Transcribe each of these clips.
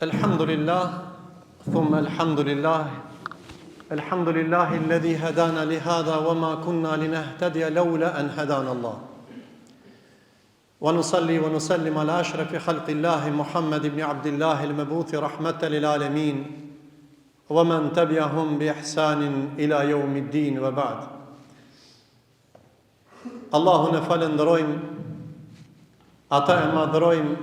Alhamdulillah, thumma alhamdulillah, alhamdulillahi alladhi hadana li hadha wa ma kunna linahtadiya lawla an hadana Allah. Wa nusalli wa nusallim ala ashrafi khalqillahi Muhammad ibn Abdullah al-mabuthi rahmatan lil alamin wa man tabi'ahum bi ihsanin ila yawmiddin wa ba'd. Allahun e falenderojmë, ata e madhrojmë,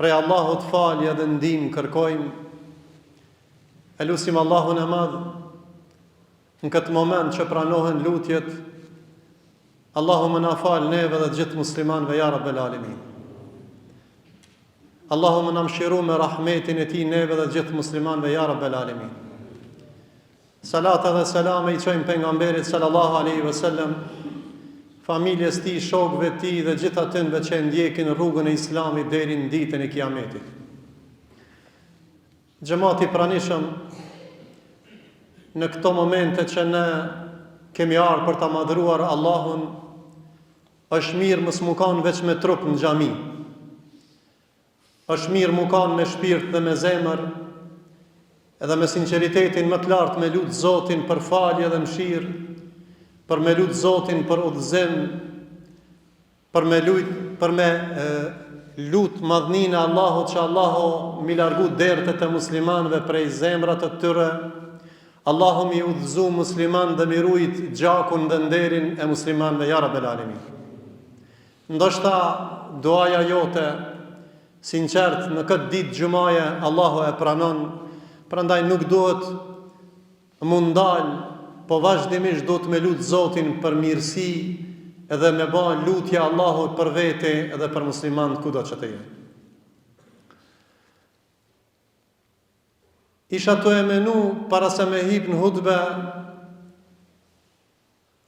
prej Allahut falje dhe ndihmë kërkojmë. E lutim Allahun e madh në këtë moment që pranohen lutjet. Allahu më na fal neve dhe të gjithë muslimanëve ya rabbel alamin. Allahu më na mëshiro me rahmetin e tij neve dhe të gjithë muslimanëve ya rabbel alamin. Salata dhe selame i çojmë pejgamberit sallallahu alaihi wasallam, familjes tij, shokëve tij dhe gjithë atyre që ndjekin rrugën e Islamit deri në ditën e Kiametit. Xhamati pranishëm, në këto momente që ne kemi ardhur për ta madhruar Allahun, është mirë mos mu kanë veç me trup në xhami. Është mirë mu kanë me shpirt dhe me zemër, edhe me sinqeritetin më të lartë me lut Zotin për falje dhe mëshirë, për me lut Zotin për udhëzim, për me lut madhninë e Allahut që Allahu mi largu dertet e muslimanëve prej zemrat të tyre. Allahu mi udhëzu musliman dhe mi rujt gjakun dhe nderin e muslimanëve ya rabbel alamin. Ndoshta duaja jote sinqert në këtë ditë xumaje Allahu e pranon, prandaj nuk duhet mundal, po vazhdimisht do të me lut Zotin për mirësi edhe me ba lutje Allahut për vete edhe për muslimanët kudo që të jenë. Isha të e menu para se me hip në hutbe,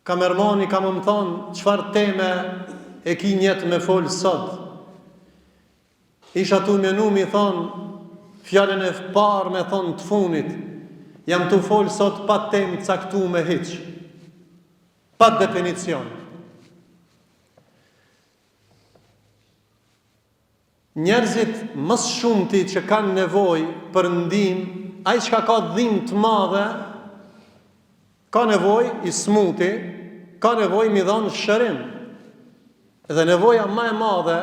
kamermani ka më thonë çfarë teme e ki njetë me folë sot. Isha të menu mi thonë fjallën e parë me thonë të funit, jam të folë sot pa temë caktu me hiq, pa definicion. Njerëzit mësë shumëti që kanë nevoj për ndihmë, ai që ka dhimbje të madhe, ka nevoj i smuti, ka nevoj mi dhonë shërim. Dhe nevoja më e madhe,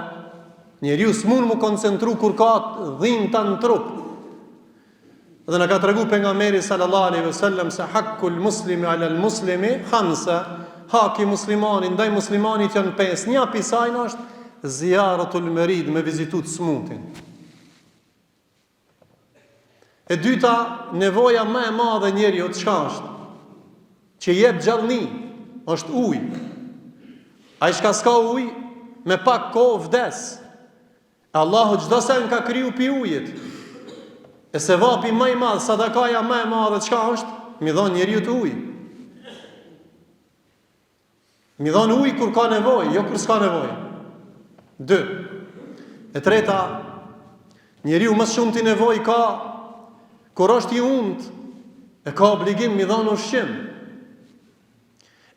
njeriu s'mund mu koncentru kur ka dhimbje në trup. Dhe në ka të regu pejgamberi sallallahu alaihi wasallam se hakkul muslimi ala muslimi khamsa, haki muslimani ndaj muslimanit janë 5. Një pisajn është ziyaratul merid, me vizitu të smutin. E dyta, nevoja më e madhe njeriut çka është? Që jep gjallëni, është ujë. Ai që s'ka ujë, me pak kohë vdes. Allahu çdo sen ka kriju pi ujit. E se vapi më i madh, sadakaja më e madhe çka është? Mi dhon njeriu të ujë. Mi dhon ujë kur ka nevojë, jo kur s'ka nevojë. 2. E treta, njeriu më shumë ti nevojë ka kur është i unt, e ka obligim mi dhon ushqim.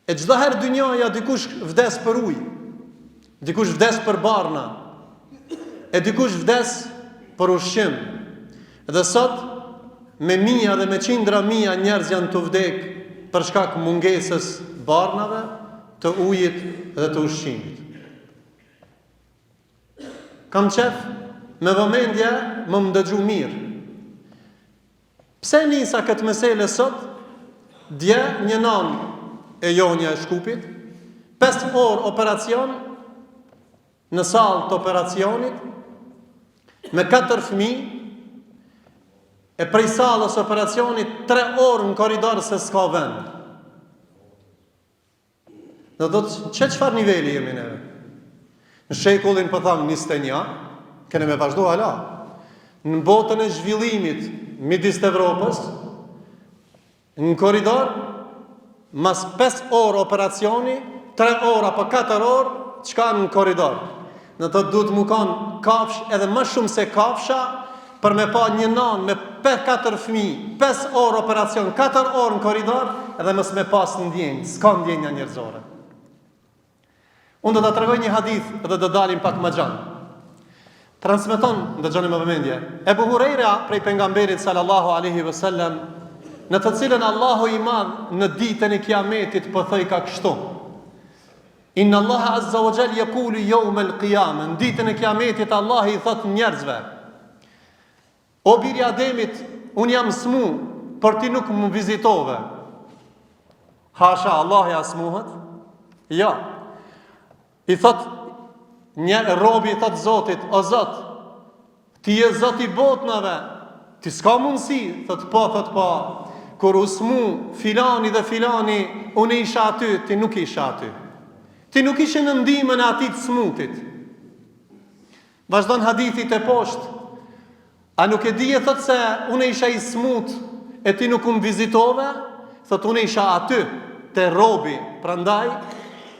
E çdo herë dynjaja dikush vdes për ujë, dikush vdes për barna, e dikush vdes për ushqim. Dhe sot, me mija dhe me qindra mija njerëz janë të vdek për shkak mungesës barnave, të ujit dhe të ushqimit. Kam qef, me vëmendje më dëgju mirë. Pse nisa këtë mesele sot, dje një nanë e jonja e Shkupit, 5 orë operacion, në salë të operacionit, me 4 fëmijë, e prej salës operacionit 3 orë në koridor se s'ka vend. Dhe do të çfarë niveli jemi neve? Në shekullin për thamë 21, kene me vazhdo hala. Në botën e zhvillimit midis të Evropës, në koridor, mas 5 orë operacioni, 3 orë apo 4 orë, çka në koridor. Në të duhet mu kanë kafsh edhe më shumë se kafsha, për me pa një nanë me 4 fëmijë, 5 orë operacion, 4 orë në koridor, edhe mos me pas ndjenjë, s'ka ndjenja njerëzore. Unë do të tregoj një hadith dhe do dalim pak më gjatë. Transmeton, dëgjoni me vëmendje, Ebu Hurajra prej pejgamberit sallallahu alaihi wasallam, në të cilën Allahu i madh në ditën e Kiametit po thoi ka kështu: Inna Allaha azza wa jall yaqulu yawm al-qiyamah, në ditën e Kiametit Allah i thot njerëzve: O biri i Ademit, un jam smu, por ti nuk më vizitove. Hasha, Allah ja smuhet? Ja. I thot një robi i thot Zotit: O Zot, ti je Zot i botnave, ti s'ka mundësi. Thot po, kur u smu filani dhe filani, unë isha aty, ti nuk isha aty. Ti nuk ishe në ndihmën e atij të smutit. Vazhdon hadithit e poshtë: A nuk e dije, thot, se unë isha i smut e ti nuk më vizitove? Thot, unë isha aty te robi, prandaj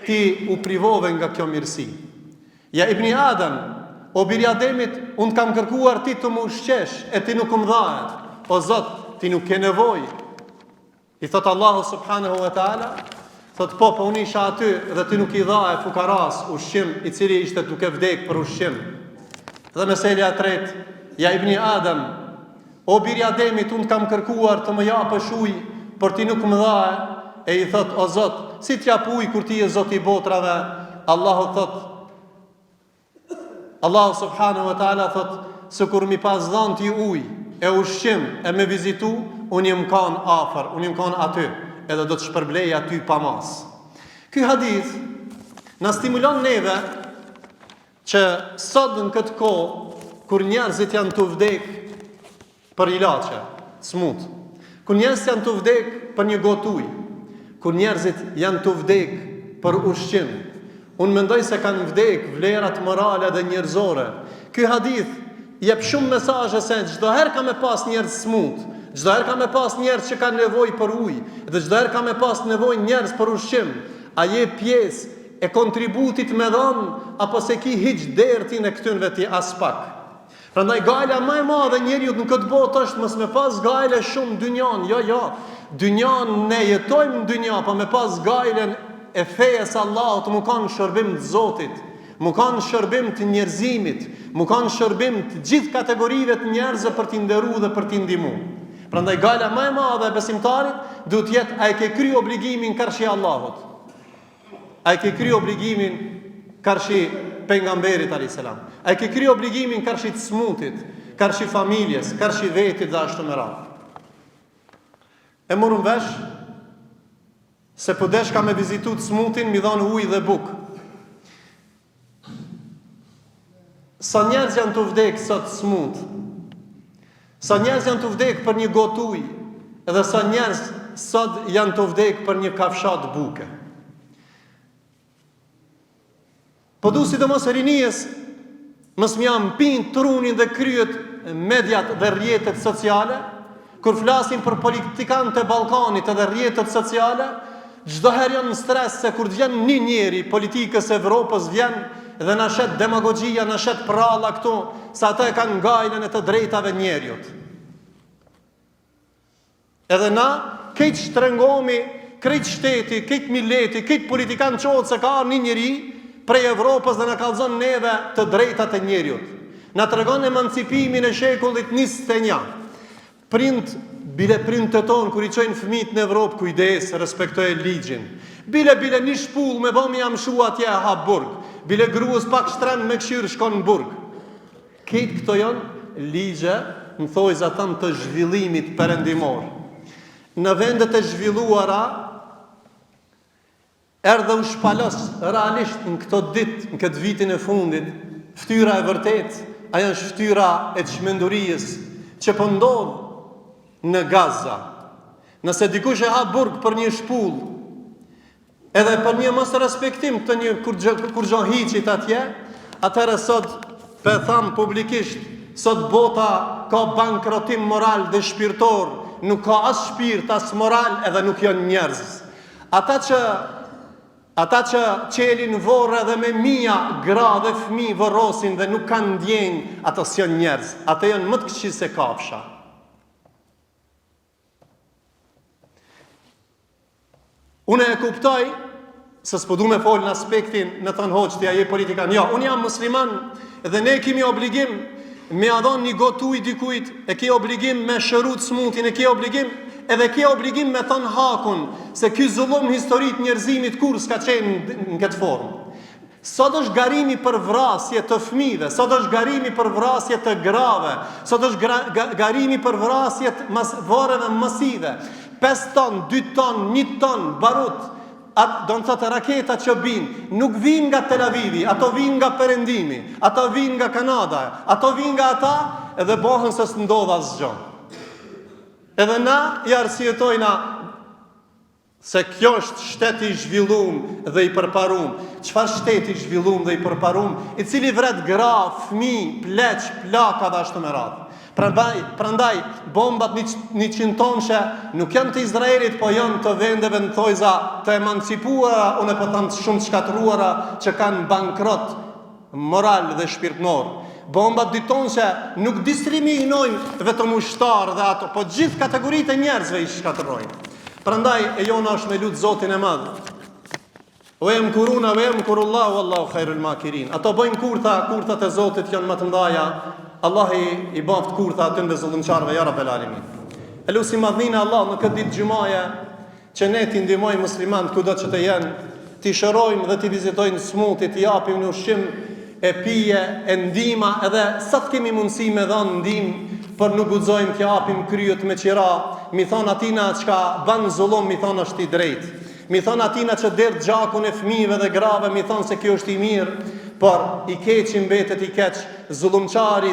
ti u privove nga kjo mirësi. Ja ibni Adam, o biri Ademit, unë kam kërkuar ti të më ushqesh e ti nuk më dhahet. O Zot, ti nuk ke nevojë. I thot Allahu subhanahu wa taala, thot po unë isha aty dhe ti nuk i dhahe fukaras ushqim i cili ishte duke vdek për ushqim. Dhe meselja tret: Ja ibni Adam, o biri Ademit, unë kam kërkuar të më japësh ujë, por ti nuk më dhahe. E i thot: O Zot, si t'jap ujë kur ti je Zot i botrave? Allahu thot, Allahu subhanahu wa taala thot: se kur mi pas dhënë ti ujë e ushqim e me vizitu, unë jem kanë afër, unë jem kanë aty, edhe do të shpërblej aty pa mas. Ky hadith na stimulon neve që sot në këtë kohë, kur njerëzit janë të vdek për ilaçe, smut, kur njerëzit janë të vdek për një gotë ujë, kur njerëzit janë të vdek për ushqim, unë mendoj se kanë vdek vlerat morale dhe njerëzore. Ky hadith jep shumë mesazhe se çdo herë ka me pas njerëz smut, çdo herë ka me pas njerëz që kanë nevojë për ujë, dhe çdo herë ka me pas nevojë njerëz për ushqim, a je pjesë e kontributit me dhënë, apo se ki hiç dertin e këtynve ti as pak. Prandaj gajla më e madhe njeriu në këtë botë është mos me pas gajle shumë dynjan. Jo, dynjan ne jetojmë në dynja, po me pas gajlen e fejes Allahut, më kanë shërbim të Zotit, më kanë shërbim të njerëzimit, më kanë shërbim të gjithë kategorive të njerëzve për t'i nderuar dhe për t'i ndihmuar. Prandaj gajla më e madhe e besimtarit duhet të jetë: a e ke kry obligimin karshi Allahut? A e ke kry obligimin karshi pejgamberit alayhis salam? A e ke kry obligimin karshi të smutit, karshi familjes, karshi vetit dhe ashtu me radhë? E morëm vesh se po desh ka me vizitu të smutin, mi dhanë ujë dhe bukë. Sa njerëz janë të vdek sot smut, sa njerëz janë të vdek për një gotë ujë, edhe sa njerëz sot janë të vdek për një kafshat buke. Po du sidomos rinijës, mos më jam pin trunin dhe kryet mediat dhe rrjetet sociale, kur flasin për politikanët e Ballkanit edhe rrjetet sociale, çdo herë janë në stres se kur vjen një njeri politikës e Evropës vjen dhe na shet demagogjia, na shet pralla këtu, sa ata e kanë ngajlën e të drejtave njeriut. Edhe na këtë shtrengomi, këtë shteti, këtë mileti, këtë politikan qohët se ka një njeri prej Evropës dhe na kallzon neve të drejtat e njeriut. Na tregon emancipimin e shekullit 21. Bile prindët tonë kur i çojnë fëmijët në Evropë, kujdes, respektoj ligjin. Bile një shpull me bëm jam shu atje e hap burg. Bile gruas pak shtren me këshirë shkon në burg. Këtë këto janë ligje, në thojza tam të zhvillimit perëndimor. Në vendet e zhvilluara erdhe u shpalos realisht në këto ditë, në këtë vitin e fundit, ftyra e vërtet, ajo është ftyra e çmendurisë që po ndodh në Gaza. Nëse dikush e ha burg për një shpull, edhe për një mos respektim të një kur gjo hiqit atje, atëherë sot, pe tham publikisht, sot bota ka bankrotim moral dhe shpirtor, nuk ka as shpirt, as moral, edhe nuk janë njerëz. Ata që qelin vorre dhe me mia gra dhe fëmi vërosin dhe nuk kanë ndjenjë, ata s'janë njerëz, ata janë më të këqij se kafsha. Unë e kuptoj se s'po du me fol në aspektin me thënë hoqë të je politikan. Jo, unë jam musliman dhe ne kemi obligim me adhon një gotu i dikujt, e ke obligim me shërut smutin, e ke obligim edhe ke obligim me thënë hakun, se ky zullum historit njerëzimit kur s'ka qenë në këtë formë. Sot është garimi për vrasje të fëmijëve, sot është garimi për vrasje të grave, sot është garimi për vrasje të varreve masive. 5 ton, 2 ton, 1 ton barut, do në thotë raketa që vinë, nuk vinë nga Tel Avivi, ato vinë nga Perëndimi, ato vinë nga Kanada, ato vinë nga ata edhe bohën se s'ndodh asgjë. Edhe na i arsyetojna se kjo është shteti i zhvillum dhe i përparum. Çfarë shteti i zhvillum dhe i përparum, i cili vret gra, fëmijë, pleq, plaka dhe ashtu me radhë. Prandaj bombat 100 tonëshe nuk janë të Izraelit, po janë të vendeve në thojza të emancipuara, unë po them shumë të shkatruara që kanë bankrot moral dhe shpirtnor. Bombat 2 tonëshe nuk diskriminojnë vetëm ushtarë dhe ato, po gjithë kategoritë e njerëzve i shkatërrojnë. Prandaj e jona është me lutë Zotin e madh. Ve emkuruna ve emkurullahu wallahu khairul makirin. Ato bëjnë kurthat e Zotit janë më të mëdha. Allahi i baft kurtha aty në zullumçarëve ya rabbel alamin. Elusim madhnin Allah në këtë ditë xhumaje që ne t'i ndihmojmë muslimanët kudo që të jenë, t'i shërojmë dhe t'i vizitojnë smutit, t'i japim në ushqim e pije, e ndihma, edhe sa të kemi mundësi me dhënë ndihmë, por nuk guxojmë t'i japim kryet me qira. Mi thon atina çka ban zullum, mi thon është i drejtë. Mi thon atina që derdh gjakun e fëmijëve dhe grave, mi thon se kjo është i mirë, por i keq i mbetet i keq, zullumçar,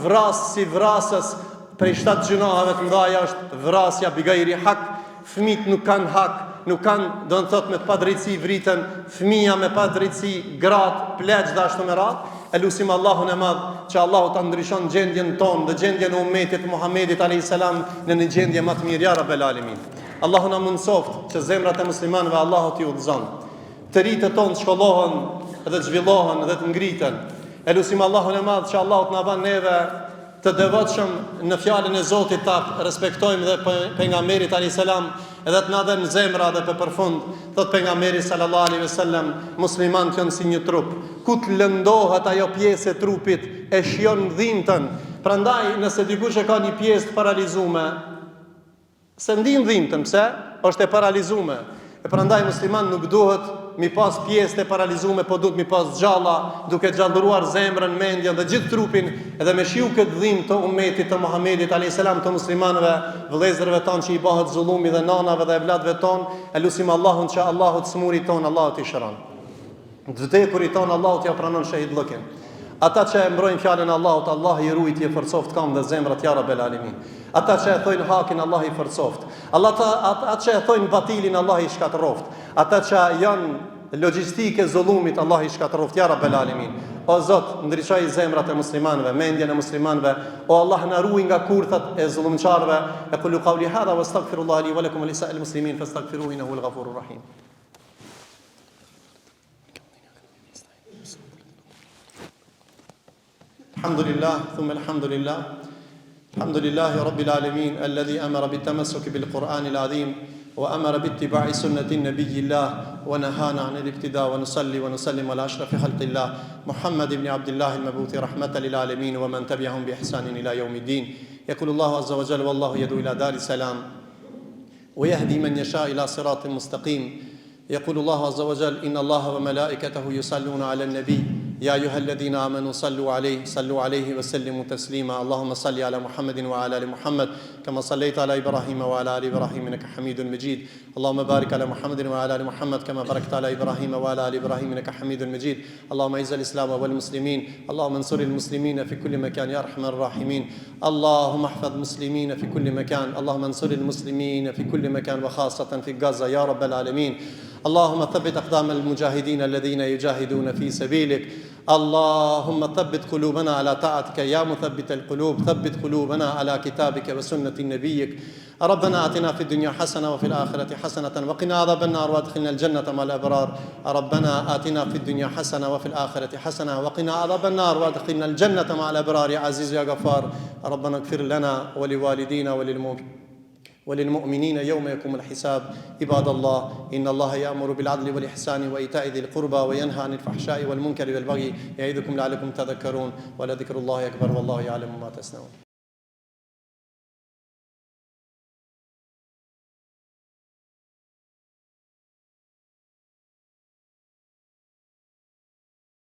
vras si vrasës, prej 7 gjunaheve të mëdha është vrasja bigajri hak. Fëmijët nuk kanë hak, nuk kanë, do të thotë me padrejtësi vriten, fëmia me padrejtësi, gratë, pleq dhe ashtu me radhë. Elusim Allahun e madh që Allahu ta ndryshon gjendjen tonë dhe gjendjen e ummetit Muhamedit alayhis salam në një gjendje më të mirë ya rabbel alamin. Allahu na mundsoft që zemrat e muslimanëve Allahu t'i udhëzon. Të ritët tonë shkollohen dhe të zhvillohen dhe të ngriten. Elusim Allahun e madh që Allahu t'na bën neve të devotshëm në fjalën e Zotit, ta respektojmë dhe pejgamberit alayhis salam, edhe të na dhënë zemra dhe për përfund, thot pejgamberi sallallahu alaihi wasallam, muslimanët janë si një trup, ku të lëndohet ajo pjesë e trupit e shijon dhimbtën. Prandaj nëse dikush e ka një pjesë të paralizuar, se ndin dhimbtën, pse? Është e paralizuar. E prandaj musliman nuk duhet mi pas pjesë të paralizuar, po duhet mi pas gjalla, duke gjallëruar zemrën, mendjen dhe gjithë trupin, edhe me shiu këtë dhimbë të ummetit të Muhamedit alayhis salam, të muslimanëve, vëllezërve tonë që i bëhet zullumi dhe nanave dhe evlatëve tonë. Elusim Allahun që Allahu të smurit tonë, Allahu t'i shëron. Të vdekurit tonë, Allahu t'ja pranon shahidllëkin. Ata që e mbrojnë fjalën e Allahut, Allah i ruajt i forcoft kam dhe zemrat ya rabbel alamin. Ata që e thojnë hakin, Allah i forcoft. Ata që e thojnë batilin, Allah i shkatërroft. Ata që janë logjistike zullumit, Allah i shkatërroft ya rabbel alamin. O Zot, ndriçoj zemrat e muslimanëve, mendjen e muslimanëve. O Allah, na ruaj nga kurthat e zullumçarëve. Aqulu qawli hadha wastaghfirullaha li wa lakum wa lisa'il muslimin fastaghfiruhu innahu al-ghafurur rahim. الحمد لله ثم الحمد لله الحمد لله رب العالمين الذي أمر بالتمسك بالقرآن العظيم وأمر باتباع سنة نبي الله ونهانا عن الابتداء ونصلي ونسلم على أشرف خلق الله محمد بن عبد الله المبعوث رحمة للعالمين ومن تبعهم بإحسان إلى يوم الدين. يقول الله عز وجل والله يدعو إلى دار السلام ويهدي من يشاء إلى صراط مستقيم. يقول الله عز وجل إن الله وملائكته يصلون على النبي يا أيها الذين آمنوا صلوا عليه وسلموا تسليما. اللهم صل على محمد وعلى آل محمد كما صليت على إبراهيم وعلى آل إبراهيم إنك حميد مجيد. اللهم بارك على محمد وعلى آل محمد كما باركت على إبراهيم وعلى آل إبراهيم إنك حميد مجيد. اللهم أعز الإسلام والمسلمين. اللهم انصر المسلمين في كل مكان يا أرحم الراحمين. اللهم احفظ المسلمين في كل مكان. اللهم انصر المسلمين في كل مكان وخاصة في غزة يا رب العالمين. اللهم ثبت أقدام المجاهدين الذين يجاهدون في سبيلك. اللهم ثبت قلوبنا على طاعتك يا مثبت القلوب. ثبت قلوبنا على كتابك وسنة نبيك. ربنا آتنا في الدنيا حسنة وفي الآخرة حسنة وقنا عذاب النار وادخلنا الجنة مع الأبرار. ربنا آتنا في الدنيا حسنة وفي الآخرة حسنة وقنا عذاب النار وادخلنا الجنة مع الأبرار يا عزيز يا غفار. ربنا اغفر لنا ولوالدينا وللمؤمنين يوم يقوم الحساب عباد الله إن الله يأمر بالعدل والإحسان وإيتاء ذي القربى وينهى عن الفحشاء والمنكر والبغي يعظكم لعلكم تذكرون ولذكر الله أكبر والله يعلم ما تصنعون